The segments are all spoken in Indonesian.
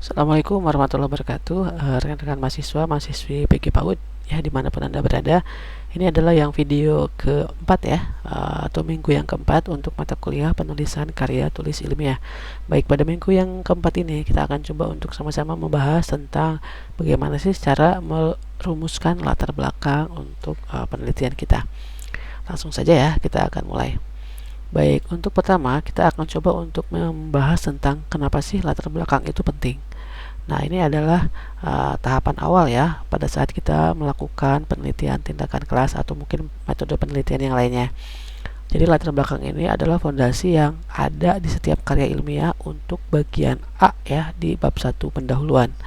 Assalamualaikum warahmatullahi wabarakatuh. Rekan-rekan mahasiswa, mahasiswi PG PAUD ya dimanapun Anda berada. Ini adalah yang video keempat ya, atau minggu yang keempat untuk mata kuliah penulisan karya tulis ilmiah. Baik, pada minggu yang keempat ini kita akan coba untuk sama-sama membahas tentang bagaimana sih cara merumuskan latar belakang untuk penelitian kita. Langsung saja ya, kita akan mulai. Baik, untuk pertama kita akan coba untuk membahas tentang kenapa sih latar belakang itu penting. Nah, ini adalah tahapan awal ya pada saat kita melakukan penelitian tindakan kelas atau mungkin metode penelitian yang lainnya. Jadi latar belakang ini adalah fondasi yang ada di setiap karya ilmiah untuk bagian A ya di bab 1 pendahuluan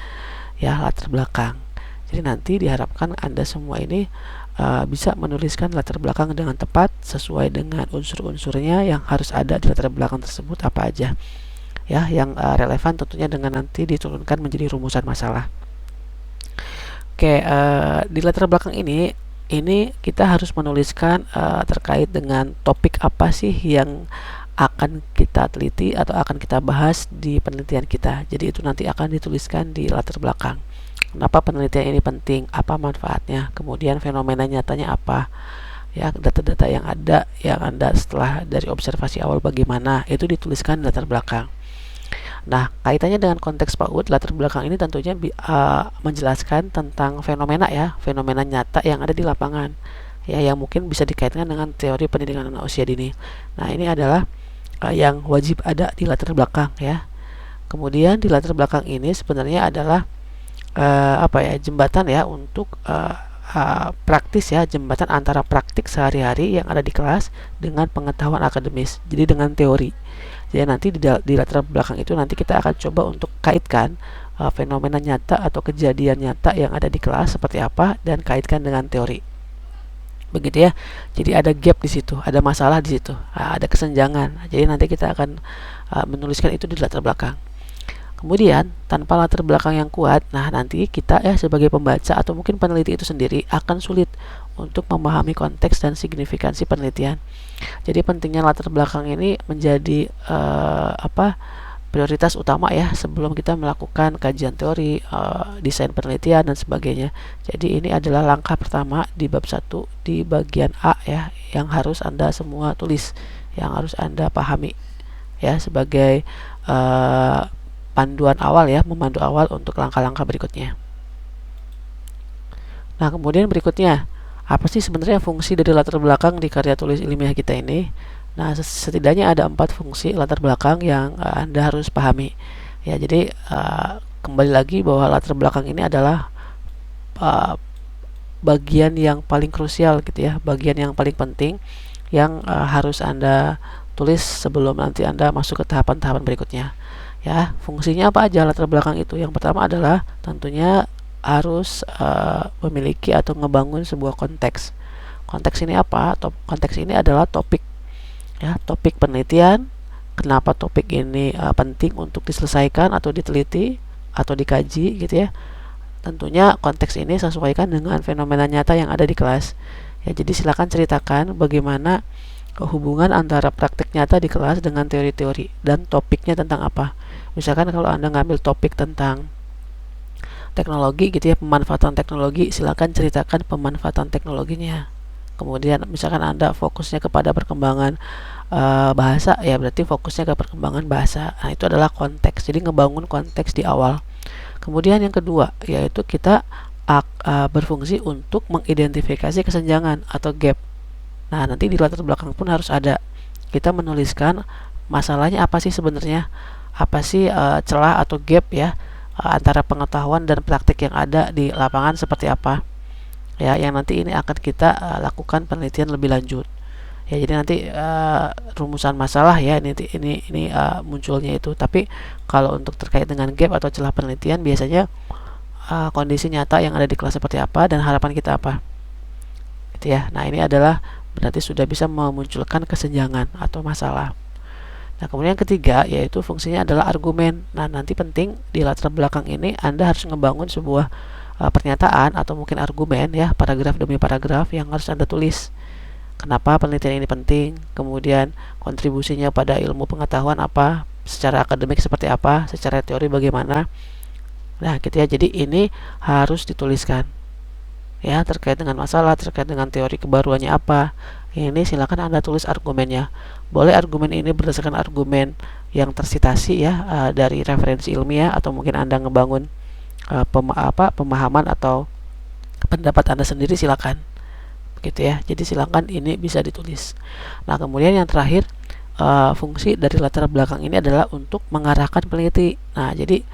ya, latar belakang. Jadi nanti diharapkan Anda semua ini bisa menuliskan latar belakang dengan tepat sesuai dengan unsur-unsurnya yang harus ada di latar belakang tersebut apa aja ya, yang relevan tentunya dengan nanti diturunkan menjadi rumusan masalah. Oke, di latar belakang ini kita harus menuliskan terkait dengan topik apa sih yang akan kita teliti atau akan kita bahas di penelitian kita. Jadi itu nanti akan dituliskan di latar belakang. Kenapa penelitian ini penting, apa manfaatnya, kemudian fenomena nyatanya apa, ya data-data yang ada yang Anda setelah dari observasi awal bagaimana, itu dituliskan di latar belakang. Nah, kaitannya dengan konteks PAUD, latar belakang ini tentunya menjelaskan tentang fenomena ya, fenomena nyata yang ada di lapangan. Ya, yang mungkin bisa dikaitkan dengan teori pendidikan anak usia dini. Nah, ini adalah yang wajib ada di latar belakang ya. Kemudian di latar belakang ini sebenarnya adalah jembatan ya untuk praktis ya, jembatan antara praktik sehari-hari yang ada di kelas dengan pengetahuan akademis. Jadi dengan teori. Jadi nanti di latar belakang itu nanti kita akan coba untuk kaitkan fenomena nyata atau kejadian nyata yang ada di kelas seperti apa dan kaitkan dengan teori. Begitu ya. Jadi ada gap di situ, ada masalah di situ, ada kesenjangan. Jadi nanti kita akan menuliskan itu di latar belakang. Kemudian, tanpa latar belakang yang kuat, nah nanti kita ya sebagai pembaca atau mungkin peneliti itu sendiri akan sulit untuk memahami konteks dan signifikansi penelitian. Jadi pentingnya latar belakang ini menjadi prioritas utama ya sebelum kita melakukan kajian teori, desain penelitian dan sebagainya. Jadi ini adalah langkah pertama di bab 1 di bagian A ya yang harus Anda semua tulis, yang harus Anda pahami ya sebagai panduan awal ya, memandu awal untuk langkah-langkah berikutnya. Nah, kemudian berikutnya, apa sih sebenarnya fungsi dari latar belakang di karya tulis ilmiah kita ini? Nah, setidaknya ada 4 fungsi latar belakang yang Anda harus pahami. Ya, jadi kembali lagi bahwa latar belakang ini adalah bagian yang paling krusial gitu ya, bagian yang paling penting yang harus Anda tulis sebelum nanti Anda masuk ke tahapan-tahapan berikutnya. Ya, fungsinya apa aja latar belakang itu? Yang pertama adalah tentunya harus memiliki atau ngebangun sebuah konteks. Konteks ini apa? Konteks ini adalah topik ya, topik penelitian. Kenapa topik ini penting untuk diselesaikan atau diteliti atau dikaji gitu ya. Tentunya konteks ini sesuaikan dengan fenomena nyata yang ada di kelas. Ya, jadi silakan ceritakan bagaimana hubungan antara praktik nyata di kelas dengan teori-teori dan topiknya tentang apa. Misalkan kalau Anda ngambil topik tentang teknologi gitu ya, pemanfaatan teknologi, silakan ceritakan pemanfaatan teknologinya. Kemudian misalkan Anda fokusnya kepada perkembangan bahasa, ya berarti fokusnya ke perkembangan bahasa. Nah, itu adalah konteks. Jadi ngebangun konteks di awal. Kemudian yang kedua, yaitu kita berfungsi untuk mengidentifikasi kesenjangan atau gap. Nah, nanti di latar belakang pun harus ada. Kita menuliskan masalahnya apa sih sebenarnya, apa sih celah atau gap ya antara pengetahuan dan praktik yang ada di lapangan seperti apa. Ya, yang nanti ini akan kita lakukan penelitian lebih lanjut. Ya, jadi nanti rumusan masalah ya ini munculnya itu. Tapi kalau untuk terkait dengan gap atau celah penelitian biasanya kondisi nyata yang ada di kelas seperti apa dan harapan kita apa. Gitu ya. Nah, ini adalah berarti sudah bisa memunculkan kesenjangan atau masalah. Nah, kemudian yang ketiga yaitu fungsinya adalah argumen. Nah, nanti penting di latar belakang ini Anda harus membangun sebuah pernyataan atau mungkin argumen ya, paragraf demi paragraf yang harus Anda tulis. Kenapa penelitian ini penting? Kemudian kontribusinya pada ilmu pengetahuan apa? Secara akademik seperti apa? Secara teori bagaimana? Nah, gitu ya. Jadi ini harus dituliskan ya, terkait dengan masalah, terkait dengan teori kebaruannya apa. Ini silakan Anda tulis argumennya. Boleh argumen ini berdasarkan argumen yang tersitasi ya, dari referensi ilmiah, atau mungkin Anda ngebangun pemahaman atau pendapat Anda sendiri, silakan. Begitu ya. Jadi silakan ini bisa ditulis. Nah, kemudian yang terakhir, fungsi dari latar belakang ini adalah untuk mengarahkan peneliti. Nah, jadi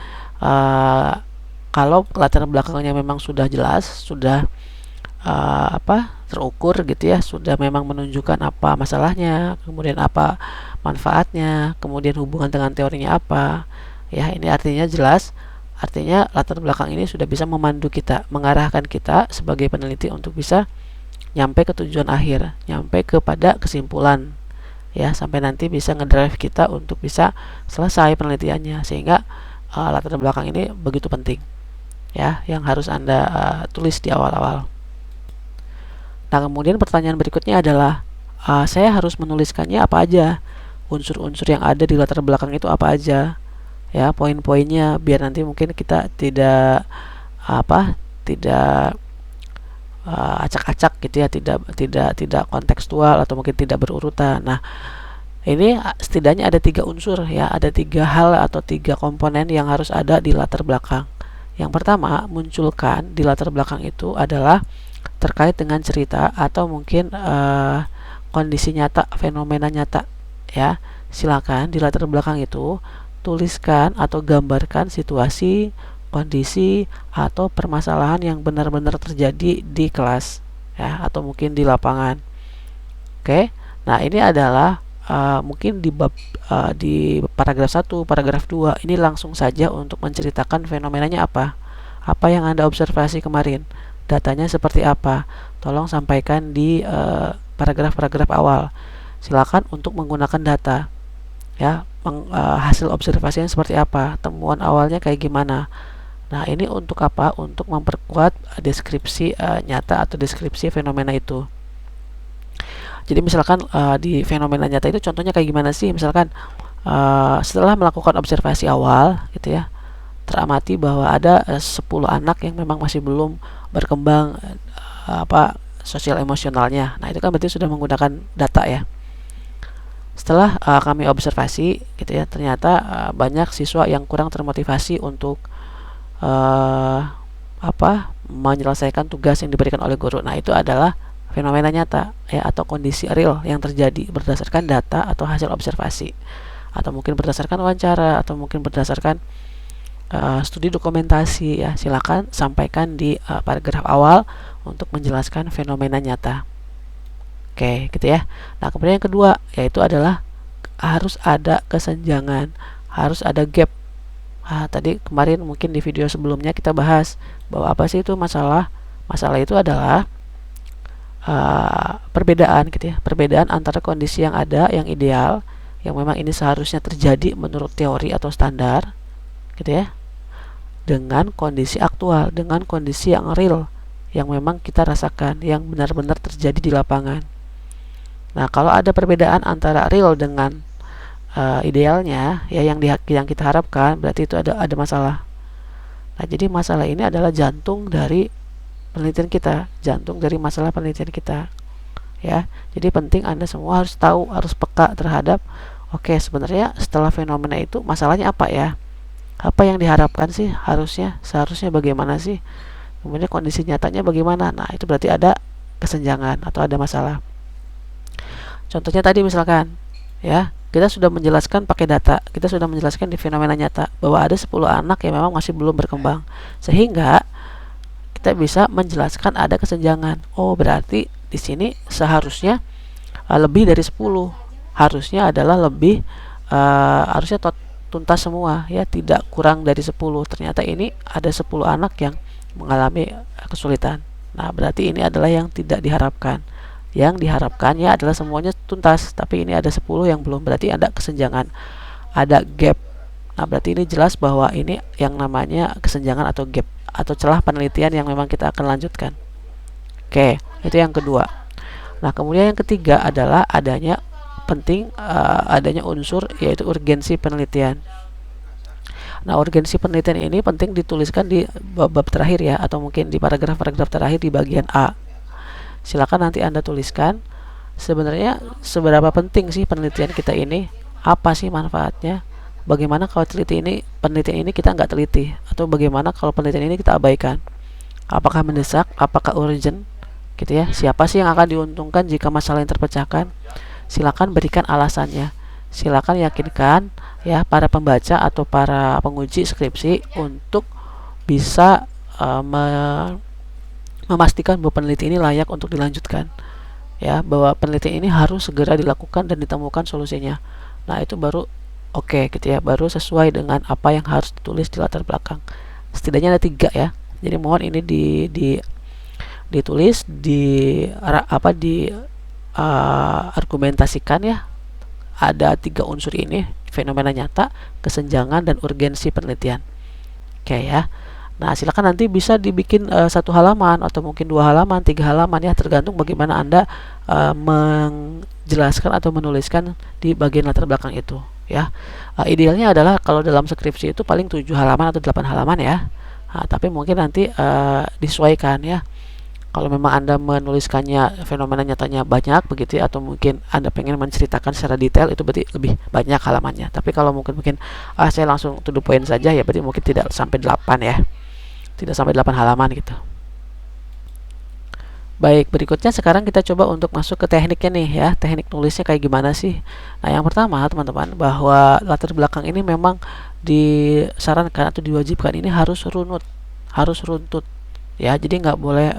kalau latar belakangnya memang sudah jelas, sudah terukur gitu ya, sudah memang menunjukkan apa masalahnya, kemudian apa manfaatnya, kemudian hubungan dengan teorinya apa, ya ini artinya jelas. Artinya latar belakang ini sudah bisa memandu kita, mengarahkan kita sebagai peneliti untuk bisa nyampe ke tujuan akhir, nyampe kepada kesimpulan ya, sampai nanti bisa ngedrive kita untuk bisa selesai penelitiannya. Sehingga latar belakang ini begitu penting ya, yang harus Anda tulis di awal-awal. Nah, kemudian pertanyaan berikutnya adalah, saya harus menuliskannya apa aja, unsur-unsur yang ada di latar belakang itu apa aja ya, poin-poinnya, biar nanti mungkin kita tidak tidak acak-acak gitu ya, tidak kontekstual, atau mungkin tidak berurutan. Nah, ini setidaknya ada 3 unsur ya, ada 3 hal atau 3 komponen yang harus ada di latar belakang. Yang pertama, munculkan di latar belakang itu adalah terkait dengan cerita atau mungkin kondisi nyata, fenomena nyata ya. Silakan di latar belakang itu tuliskan atau gambarkan situasi, kondisi, atau permasalahan yang benar-benar terjadi di kelas ya, atau mungkin di lapangan. Oke. Nah, ini adalah mungkin di paragraf 1, paragraf 2 ini langsung saja untuk menceritakan fenomenanya apa. Apa yang Anda observasi kemarin, datanya seperti apa. Tolong sampaikan di paragraf-paragraf awal. Silakan untuk menggunakan data ya, hasil observasinya seperti apa, temuan awalnya kayak gimana. Nah, ini untuk apa? Untuk memperkuat deskripsi nyata atau deskripsi fenomena itu. Jadi misalkan di fenomena nyata itu contohnya kayak gimana sih? Misalkan setelah melakukan observasi awal gitu ya, teramati bahwa ada 10 anak yang memang masih belum berkembang sosial emosionalnya. Nah, itu kan berarti sudah menggunakan data ya. Setelah kami observasi gitu ya, ternyata banyak siswa yang kurang termotivasi untuk menyelesaikan tugas yang diberikan oleh guru. Nah, itu adalah fenomena nyata ya, atau kondisi real yang terjadi berdasarkan data atau hasil observasi, atau mungkin berdasarkan wawancara, atau mungkin berdasarkan studi dokumentasi ya. Silakan sampaikan di paragraf awal untuk menjelaskan fenomena nyata. Oke, gitu ya. Nah, kemudian yang kedua yaitu adalah harus ada kesenjangan, harus ada gap. Tadi kemarin mungkin di video sebelumnya kita bahas bahwa apa sih itu masalah. Masalah itu adalah perbedaan gitu ya, perbedaan antara kondisi yang ada, yang ideal, yang memang ini seharusnya terjadi menurut teori atau standar gitu ya, dengan kondisi aktual, dengan kondisi yang real, yang memang kita rasakan, yang benar-benar terjadi di lapangan. Nah, kalau ada perbedaan antara real dengan idealnya ya, yang kita harapkan, berarti itu ada masalah. Nah, jadi masalah ini adalah jantung dari penelitian kita, jantung dari masalah penelitian kita ya. Jadi penting Anda semua harus tahu, harus peka terhadap sebenarnya setelah fenomena itu masalahnya apa ya, apa yang diharapkan sih, seharusnya bagaimana sih, kemudian kondisi nyatanya bagaimana. Nah, itu berarti ada kesenjangan atau ada masalah. Contohnya tadi misalkan ya, kita sudah menjelaskan pakai data, kita sudah menjelaskan di fenomena nyata bahwa ada 10 anak yang memang masih belum berkembang, sehingga kita bisa menjelaskan ada kesenjangan. Oh, berarti di sini seharusnya lebih dari 10, harusnya adalah lebih harusnya tuntas semua ya, tidak kurang dari 10. Ternyata ini ada 10 anak yang mengalami kesulitan. Nah, berarti ini adalah yang tidak diharapkan. Yang diharapkannya adalah semuanya tuntas, tapi ini ada 10 yang belum, berarti ada kesenjangan, ada gap. Nah, berarti ini jelas bahwa ini yang namanya kesenjangan atau gap, atau celah penelitian yang memang kita akan lanjutkan. Oke, itu yang kedua. Nah, kemudian yang ketiga adalah adanya unsur yaitu urgensi penelitian. Nah, urgensi penelitian ini penting dituliskan di bab terakhir ya, atau mungkin di paragraf-paragraf terakhir di bagian A. Silakan nanti Anda tuliskan sebenarnya seberapa penting sih penelitian kita ini, apa sih manfaatnya, bagaimana kalau penelitian ini kita nggak teliti, atau bagaimana kalau penelitian ini kita abaikan, apakah mendesak, apakah urgent gitu ya, siapa sih yang akan diuntungkan jika masalah yang terpecahkan. Silakan berikan alasannya, silakan yakinkan ya para pembaca atau para penguji skripsi untuk bisa memastikan bahwa penelitian ini layak untuk dilanjutkan ya, bahwa penelitian ini harus segera dilakukan dan ditemukan solusinya. Nah, itu baru oke gitu ya, baru sesuai dengan apa yang harus ditulis di latar belakang. Setidaknya ada 3 ya, jadi mohon ini ditulis argumentasikan ya. Ada 3 unsur ini: fenomena nyata, kesenjangan, dan urgensi penelitian. Oke ya. Nah, silakan nanti bisa dibikin 1 halaman atau mungkin 2 halaman, 3 halaman ya, tergantung bagaimana Anda menjelaskan atau menuliskan di bagian latar belakang itu ya. Idealnya adalah kalau dalam skripsi itu paling 7 halaman atau 8 halaman ya. Nah, tapi mungkin nanti disesuaikan ya. Kalau memang Anda menuliskannya fenomena nyatanya banyak begitu ya, atau mungkin Anda pengen menceritakan secara detail, itu berarti lebih banyak halamannya. Tapi kalau mungkin saya langsung to the point saja ya, berarti mungkin tidak sampai 8 ya. Tidak sampai 8 halaman gitu. Baik, berikutnya sekarang kita coba untuk masuk ke tekniknya nih ya. Teknik nulisnya kayak gimana sih? Nah, yang pertama teman-teman, bahwa latar belakang ini memang disarankan atau diwajibkan ini harus runut, harus runtut ya, jadi nggak boleh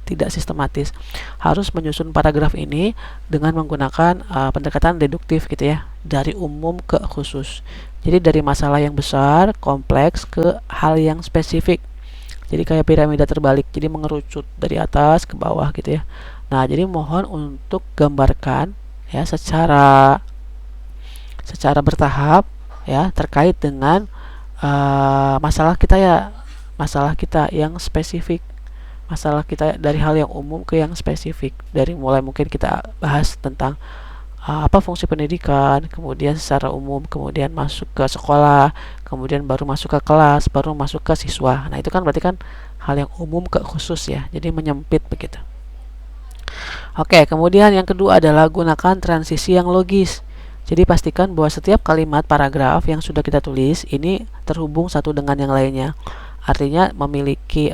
tidak sistematis. Harus menyusun paragraf ini dengan menggunakan pendekatan deduktif gitu ya, dari umum ke khusus. Jadi dari masalah yang besar, kompleks, ke hal yang spesifik. Jadi kayak piramida terbalik, jadi mengerucut dari atas ke bawah gitu ya. Nah, jadi mohon untuk gambarkan ya secara bertahap ya, terkait dengan masalah kita ya, masalah kita yang spesifik, masalah kita dari hal yang umum ke yang spesifik. Dari mulai mungkin kita bahas tentang apa fungsi pendidikan, kemudian secara umum, kemudian masuk ke sekolah, kemudian baru masuk ke kelas, baru masuk ke siswa. Nah, itu kan berarti kan hal yang umum ke khusus ya, jadi menyempit begitu. Oke, kemudian yang kedua adalah gunakan transisi yang logis. Jadi pastikan bahwa setiap kalimat paragraf yang sudah kita tulis ini terhubung satu dengan yang lainnya. Artinya memiliki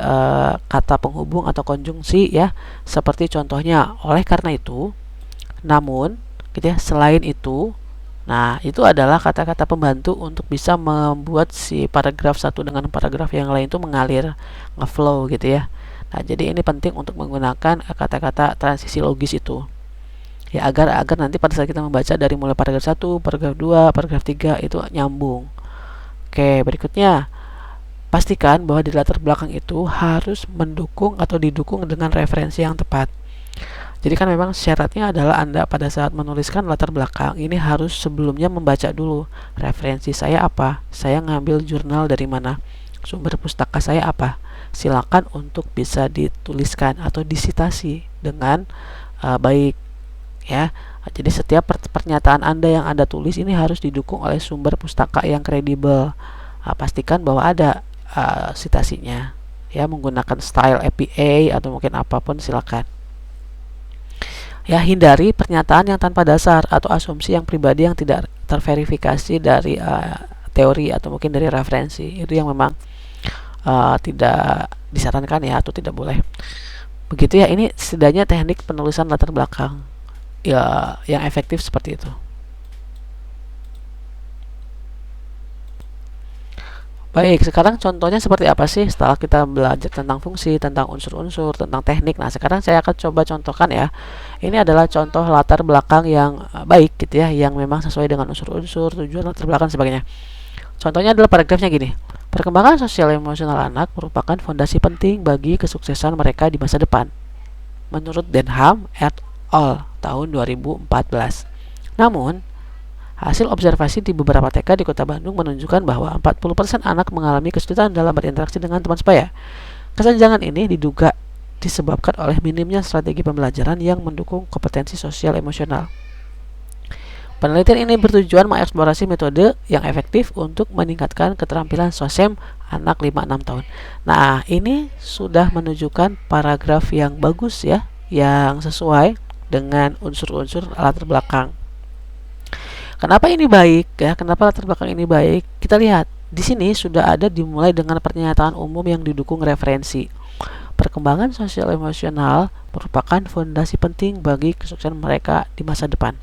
kata penghubung atau konjungsi ya, seperti contohnya oleh karena itu, namun gitu ya, selain itu. Nah, itu adalah kata-kata pembantu untuk bisa membuat si paragraf satu dengan paragraf yang lain itu mengalir, ngeflow gitu ya. Nah, jadi ini penting untuk menggunakan kata-kata transisi logis itu ya, agar nanti pada saat kita membaca dari mulai paragraf 1, paragraf 2, paragraf 3 itu nyambung. Oke, berikutnya pastikan bahwa di latar belakang itu harus mendukung atau didukung dengan referensi yang tepat. Jadi kan memang syaratnya adalah Anda pada saat menuliskan latar belakang ini harus sebelumnya membaca dulu referensi saya apa, saya ngambil jurnal dari mana, sumber pustaka saya apa. Silakan untuk bisa dituliskan atau disitasi dengan baik ya. Jadi setiap pernyataan Anda yang Anda tulis ini harus didukung oleh sumber pustaka yang kredibel. Pastikan bahwa ada citasinya ya, menggunakan style APA atau mungkin apapun silakan ya. Hindari pernyataan yang tanpa dasar atau asumsi yang pribadi yang tidak terverifikasi dari teori atau mungkin dari referensi. Itu yang memang tidak disarankan ya, atau tidak boleh begitu ya. Ini setidaknya teknik penulisan latar belakang ya yang efektif seperti itu. Baik, sekarang contohnya seperti apa sih setelah kita belajar tentang fungsi, tentang unsur-unsur, tentang teknik. Nah, sekarang saya akan coba contohkan ya. Ini adalah contoh latar belakang yang baik gitu ya, yang memang sesuai dengan unsur-unsur, tujuan latar belakang sebagainya. Contohnya adalah paragrafnya gini. Perkembangan sosial emosional anak merupakan fondasi penting bagi kesuksesan mereka di masa depan, menurut Denham et al. Tahun 2014. Namun, hasil observasi di beberapa TK di Kota Bandung menunjukkan bahwa 40% anak mengalami kesulitan dalam berinteraksi dengan teman sebaya. Kesenjangan ini diduga disebabkan oleh minimnya strategi pembelajaran yang mendukung kompetensi sosial emosional. Penelitian ini bertujuan mengeksplorasi metode yang efektif untuk meningkatkan keterampilan sosem anak 5-6 tahun. Nah, ini sudah menunjukkan paragraf yang bagus ya, yang sesuai dengan unsur-unsur latar belakang. Kenapa ini baik ya? Kenapa latar belakang ini baik? Kita lihat di sini sudah ada dimulai dengan pernyataan umum yang didukung referensi. Perkembangan sosial emosional merupakan fondasi penting bagi kesuksesan mereka di masa depan.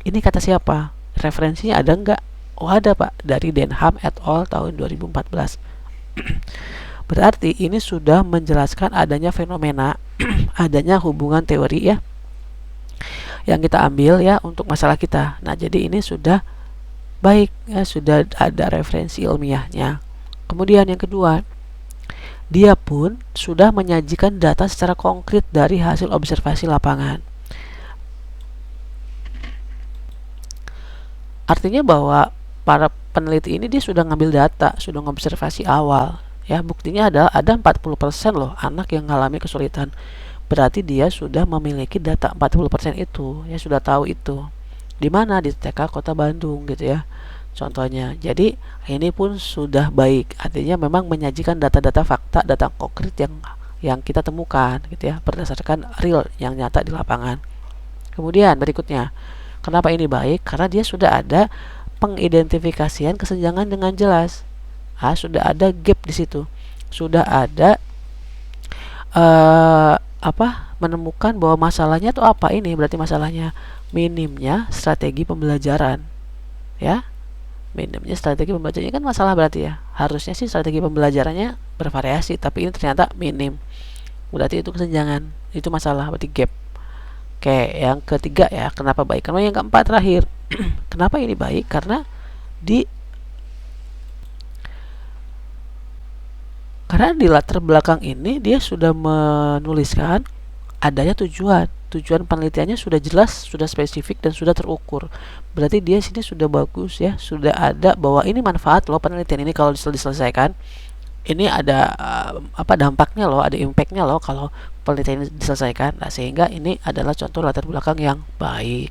Ini kata siapa? Referensinya ada nggak? Oh ada Pak, dari Denham et al. Tahun 2014. Berarti ini sudah menjelaskan adanya fenomena, adanya hubungan teori ya, yang kita ambil ya untuk masalah kita. Nah jadi ini sudah baik ya, sudah ada referensi ilmiahnya. Kemudian yang kedua, dia pun sudah menyajikan data secara konkret dari hasil observasi lapangan. Artinya bahwa para peneliti ini dia sudah ngambil data, sudah ngobservasi awal. Ya, buktinya adalah ada 40% loh anak yang mengalami kesulitan. Berarti dia sudah memiliki data 40% itu, ya sudah tahu itu. Di mana? Di TK Kota Bandung gitu ya. Contohnya. Jadi, ini pun sudah baik. Artinya memang menyajikan data-data fakta, data konkret yang kita temukan gitu ya, berdasarkan real yang nyata di lapangan. Kemudian berikutnya, kenapa ini baik? Karena dia sudah ada pengidentifikasian kesenjangan dengan jelas. Sudah ada gap di situ. Sudah ada menemukan bahwa masalahnya itu apa ini? Berarti masalahnya minimnya strategi pembelajaran. Ya. Minimnya strategi pembelajarannya kan masalah berarti ya. Harusnya sih strategi pembelajarannya bervariasi, tapi ini ternyata minim. Berarti itu kesenjangan. Itu masalah, berarti gap. Oke, yang ketiga ya, kenapa baik? Karena yang keempat terakhir, kenapa ini baik? Karena di latar belakang ini dia sudah menuliskan adanya tujuan penelitiannya sudah jelas, sudah spesifik dan sudah terukur. Berarti dia sini sudah bagus ya, sudah ada bahwa ini manfaat loh penelitian ini kalau diselesaikan. Ini ada dampaknya loh, ada impactnya loh kalau penelitian ini diselesaikan. Nah, sehingga ini adalah contoh latar belakang yang baik.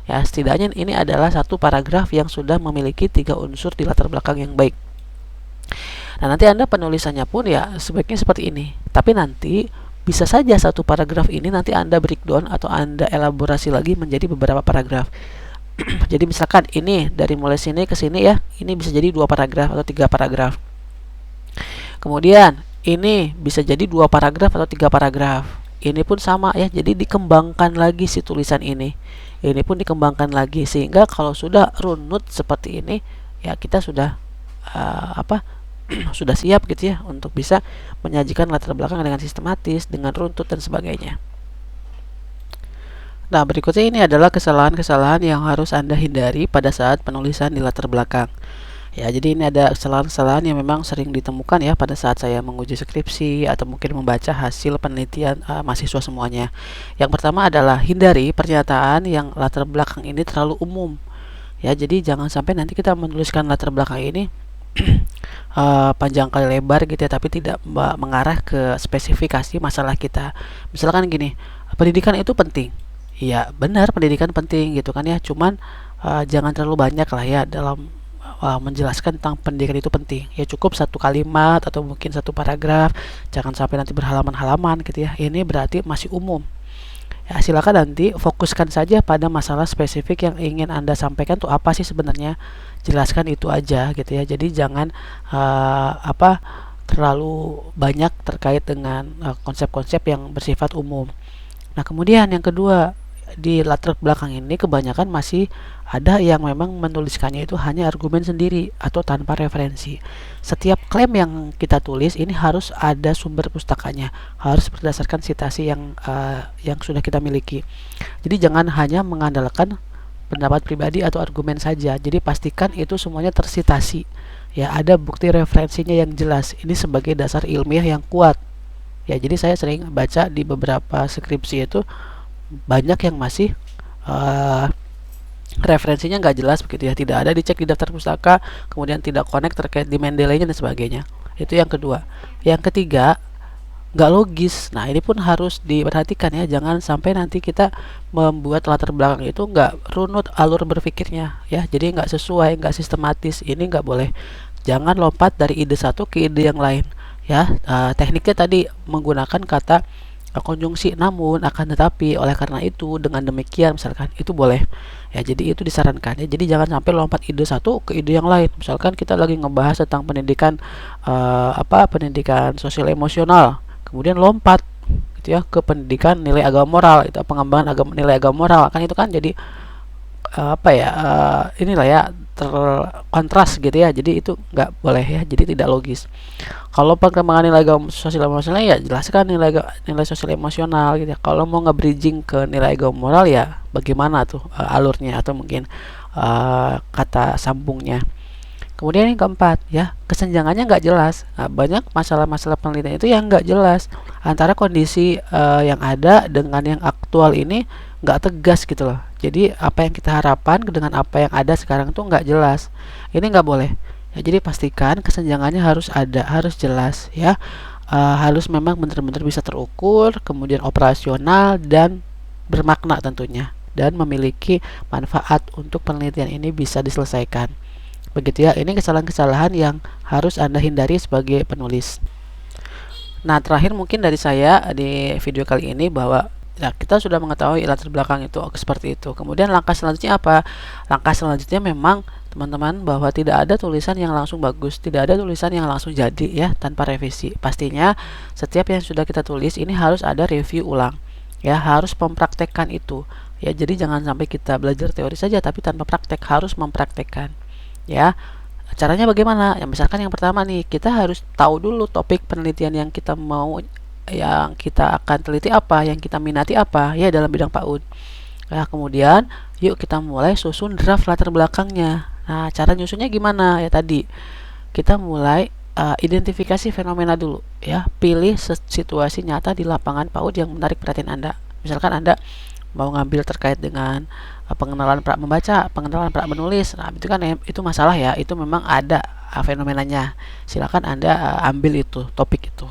Ya, setidaknya ini adalah satu paragraf yang sudah memiliki 3 unsur di latar belakang yang baik. Nah, nanti Anda penulisannya pun ya sebaiknya seperti ini. Tapi nanti bisa saja satu paragraf ini nanti Anda breakdown atau Anda elaborasi lagi menjadi beberapa paragraf. Jadi misalkan ini dari mulai sini ke sini ya, ini bisa jadi 2 paragraf atau 3 paragraf. Kemudian ini bisa jadi 2 paragraf atau 3 paragraf. Ini pun sama ya, jadi dikembangkan lagi si tulisan ini. Ini pun dikembangkan lagi sehingga kalau sudah runut seperti ini ya kita sudah sudah siap gitu ya untuk bisa menyajikan latar belakang dengan sistematis, dengan runtut dan sebagainya. Nah, berikutnya ini adalah kesalahan-kesalahan yang harus Anda hindari pada saat penulisan di latar belakang. Ya, jadi ini ada kesalahan-kesalahan yang memang sering ditemukan ya pada saat saya menguji skripsi atau mungkin membaca hasil penelitian mahasiswa semuanya. Yang pertama adalah hindari pernyataan yang latar belakang ini terlalu umum. Ya, jadi jangan sampai nanti kita menuliskan latar belakang ini panjang kali lebar gitu ya, tapi tidak mengarah ke spesifikasi masalah kita. Misalkan gini, pendidikan itu penting. Iya, benar pendidikan penting gitu kan ya. Cuman jangan terlalu banyak lah ya dalam menjelaskan tentang pendidikan itu penting. Ya cukup 1 kalimat atau mungkin 1 paragraf. Jangan sampai nanti berhalaman-halaman gitu ya. Ini berarti masih umum. Ya, silakan nanti fokuskan saja pada masalah spesifik yang ingin Anda sampaikan tuh apa sih sebenarnya. Jelaskan itu aja gitu ya. Jadi jangan terlalu banyak terkait dengan konsep-konsep yang bersifat umum. Nah, kemudian yang kedua, di latar belakang ini kebanyakan masih ada yang memang menuliskannya itu hanya argumen sendiri atau tanpa referensi. Setiap klaim yang kita tulis ini harus ada sumber pustakanya, harus berdasarkan citasi yang sudah kita miliki. Jadi jangan hanya mengandalkan pendapat pribadi atau argumen saja. Jadi pastikan itu semuanya tersitasi. Ya, ada bukti referensinya yang jelas. Ini sebagai dasar ilmiah yang kuat. Ya, jadi saya sering baca di beberapa skripsi itu banyak yang masih referensinya nggak jelas begitu ya, tidak ada dicek di daftar pustaka, kemudian tidak connect terkait di Mendeley dan sebagainya. Itu yang kedua. Yang ketiga, nggak logis. Nah, ini pun harus diperhatikan ya, jangan sampai nanti kita membuat latar belakang itu nggak runut alur berpikirnya ya, jadi nggak sesuai, nggak sistematis. Ini nggak boleh. Jangan lompat dari ide satu ke ide yang lain ya. Tekniknya tadi menggunakan kata konjungsi namun, akan tetapi, oleh karena itu, dengan demikian, misalkan itu boleh ya. Jadi itu disarankan ya, jadi jangan sampai lompat ide satu ke ide yang lain. Misalkan kita lagi ngebahas tentang pendidikan pendidikan sosial emosional, kemudian lompat gitu ya ke pendidikan nilai agama moral, itu pengembangan nilai agama moral, kan itu kan jadi inilah ya, terkontras gitu ya. Jadi itu nggak boleh ya, jadi tidak logis. Kalau perkembangan nilai agama sosial emosional ya jelaskan nilai sosial emosional gitu ya. Kalau mau nge-bridging ke nilai agama moral ya bagaimana tuh alurnya, atau mungkin kata sambungnya. Kemudian yang keempat ya, kesenjangannya nggak jelas. Nah, banyak masalah-masalah penelitian itu yang nggak jelas antara kondisi yang ada dengan yang aktual, ini nggak tegas gitu loh. Jadi apa yang kita harapkan dengan apa yang ada sekarang tuh nggak jelas. Ini nggak boleh ya, jadi pastikan kesenjangannya harus ada, harus jelas ya. Harus memang benar-benar bisa terukur, kemudian operasional dan bermakna tentunya, dan memiliki manfaat untuk penelitian ini bisa diselesaikan. Begitu ya, ini kesalahan-kesalahan yang harus Anda hindari sebagai penulis. Nah, terakhir mungkin dari saya di video kali ini, bahwa ya, kita sudah mengetahui latar belakang itu seperti itu. Kemudian langkah selanjutnya apa? Langkah selanjutnya memang teman-teman, bahwa tidak ada tulisan yang langsung bagus, tidak ada tulisan yang langsung jadi ya tanpa revisi. Pastinya setiap yang sudah kita tulis ini harus ada review ulang ya, harus mempraktekkan itu ya. Jadi jangan sampai kita belajar teori saja tapi tanpa praktek, harus mempraktekkan ya. Caranya bagaimana? Ya, misalkan yang pertama nih, kita harus tahu dulu topik penelitian yang kita mau, yang kita akan teliti apa, yang kita minati apa ya dalam bidang PAUD. Nah, kemudian yuk kita mulai susun draft latar belakangnya. Nah, cara nyusunnya gimana? Ya tadi kita mulai identifikasi fenomena dulu ya. Pilih situasi nyata di lapangan PAUD yang menarik perhatian Anda. Misalkan Anda mau ngambil terkait dengan pengenalan pra membaca, pengenalan pra menulis. Nah, itu kan itu masalah ya, itu memang ada fenomenanya. Silakan Anda ambil itu, topik itu.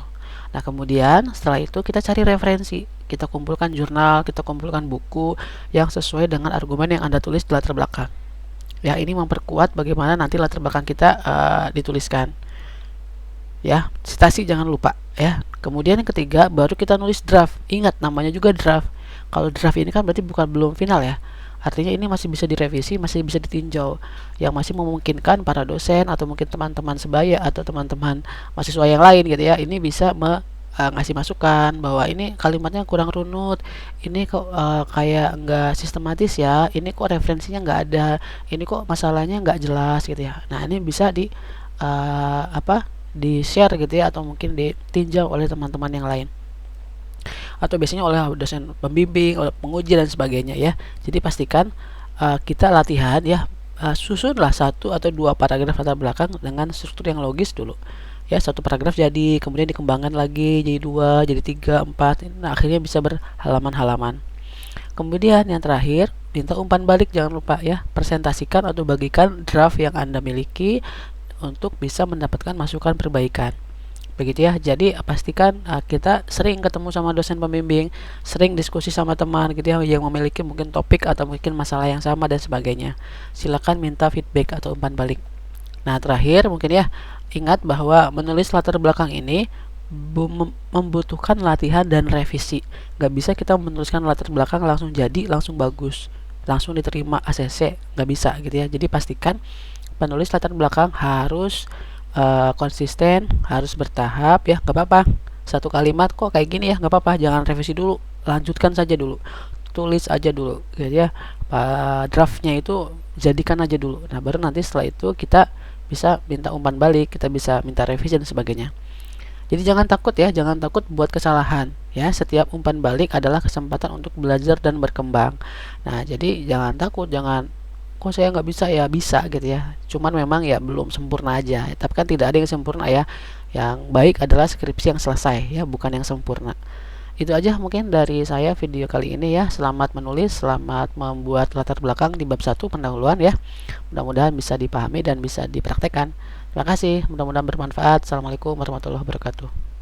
Nah, kemudian setelah itu kita cari referensi. Kita kumpulkan jurnal, kita kumpulkan buku yang sesuai dengan argumen yang Anda tulis di latar belakang. Ya, ini memperkuat bagaimana nanti latar belakang kita dituliskan. Ya, citasi jangan lupa ya. Kemudian yang ketiga, baru kita nulis draft. Ingat, namanya juga draft. Kalau draft ini kan berarti belum final ya. Artinya ini masih bisa direvisi, masih bisa ditinjau, yang masih memungkinkan para dosen atau mungkin teman-teman sebaya atau teman-teman mahasiswa yang lain gitu ya, ini bisa ngasih masukan bahwa ini kalimatnya kurang runut, ini kok kayak nggak sistematis ya, ini kok referensinya nggak ada, ini kok masalahnya nggak jelas gitu ya. Nah, ini bisa di share gitu ya, atau mungkin ditinjau oleh teman-teman yang lain, atau biasanya oleh dosen pembimbing, oleh penguji dan sebagainya ya. Jadi pastikan kita latihan ya, susunlah 1 atau 2 paragraf latar belakang dengan struktur yang logis dulu ya. 1 paragraf jadi, kemudian dikembangkan lagi jadi 2, jadi 3, 4. Nah, akhirnya bisa berhalaman-halaman. Kemudian yang terakhir, minta umpan balik, jangan lupa ya. Presentasikan atau bagikan draft yang Anda miliki untuk bisa mendapatkan masukan perbaikan. Begitu ya. Jadi pastikan kita sering ketemu sama dosen pembimbing, sering diskusi sama teman gitu ya, yang memiliki mungkin topik atau mungkin masalah yang sama dan sebagainya. Silakan minta feedback atau umpan balik. Nah, terakhir mungkin ya, ingat bahwa menulis latar belakang ini membutuhkan latihan dan revisi. Gak bisa kita menuliskan latar belakang langsung jadi, langsung bagus, langsung diterima ACC, gak bisa gitu ya. Jadi pastikan penulis latar belakang harus konsisten, harus bertahap ya. Gak apa-apa 1 kalimat kok kayak gini ya, gak apa-apa, jangan revisi dulu, lanjutkan saja dulu, tulis aja dulu gitu ya. Draftnya itu jadikan aja dulu. Nah, baru nanti setelah itu kita bisa minta umpan balik, kita bisa minta revisi dan sebagainya. Jadi jangan takut ya, jangan takut buat kesalahan ya. Setiap umpan balik adalah kesempatan untuk belajar dan berkembang. Nah, jadi jangan takut, jangan kok saya nggak bisa ya, bisa gitu ya. Cuman memang ya belum sempurna aja. Tapi kan tidak ada yang sempurna ya. Yang baik adalah skripsi yang selesai ya, bukan yang sempurna. Itu aja mungkin dari saya video kali ini ya. Selamat menulis, selamat membuat latar belakang di bab 1 pendahuluan ya. Mudah-mudahan bisa dipahami dan bisa dipraktekkan. Terima kasih, mudah-mudahan bermanfaat. Assalamualaikum warahmatullahi wabarakatuh.